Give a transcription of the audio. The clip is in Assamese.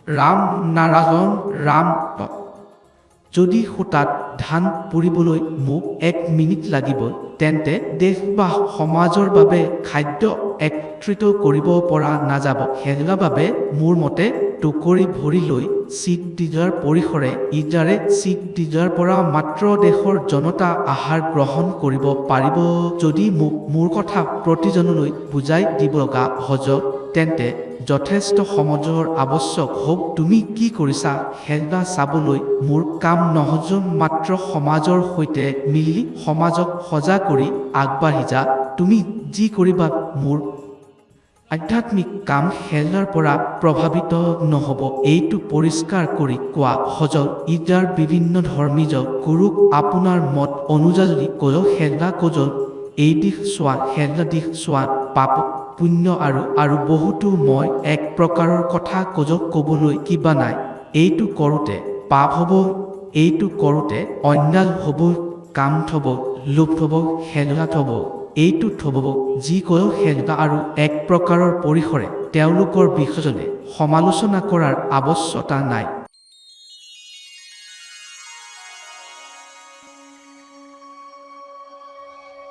ৰাম নাৰায়ণ ৰাম। যদি সূতাত ধান পুৰিবলৈ মোক 1 মিনিট লাগিব, তেন্তে দেশ বা সমাজৰ বাবে খাদ্য একত্ৰিত কৰিব পৰা নাযাব। সেইবাবে মোৰ মতে টুকুৰি ভৰি লৈ চিট-ডিজাৰ পৰিসৰে ইজাৰে চিট-ডিজাৰ পৰা মাত্ৰ দেশৰ জনতা আহাৰ গ্ৰহণ কৰিব পাৰিব। যদি মোক মোৰ কথা প্ৰতিজনলৈ বুজাই দিব লগা হজ, তেন্তে যথেষ্ট সমাজৰ আৱশ্যক হ'ব। তুমি কি কৰিছা সেয়া চাবলৈ মোৰ কাম নহ'জ, মাত্ৰ সমাজৰ সৈতে মিলি সমাজক সজাগ কৰি আগবাঢ়ি যা। তুমি যি কৰিবা মোৰ আধ্যাত্মিক কাম সেয়াৰ পৰা প্ৰভাৱিত নহ'ব। এইটো পৰিষ্কাৰ কৰি কোৱা হজ। ইজাৰ বিভিন্ন ধৰ্মীয় গুৰুক আপোনাৰ মত অনুযায়ী কজ সেয়া কজ। এই দিশ চোৱা সেয়া দিশ চোৱা, পাপ পুণ্য আৰু বহুতো। মই এক প্ৰকাৰৰ কথা কজ, ক'বলৈ কিবা নাই। এইটো কৰোঁতে পাপ হ'ব, এইটো কৰোঁতে অন্যায় হ'ব, কাম থ'ব, লোভ থ'ব, সেয়া থ'ব, এইটো থ'ব। যি কয় সেয়া আৰু এক প্ৰকাৰৰ পৰিসৰে তেওঁলোকৰ বিষয়ে সমালোচনা কৰাৰ আৱশ্যকতা নাই।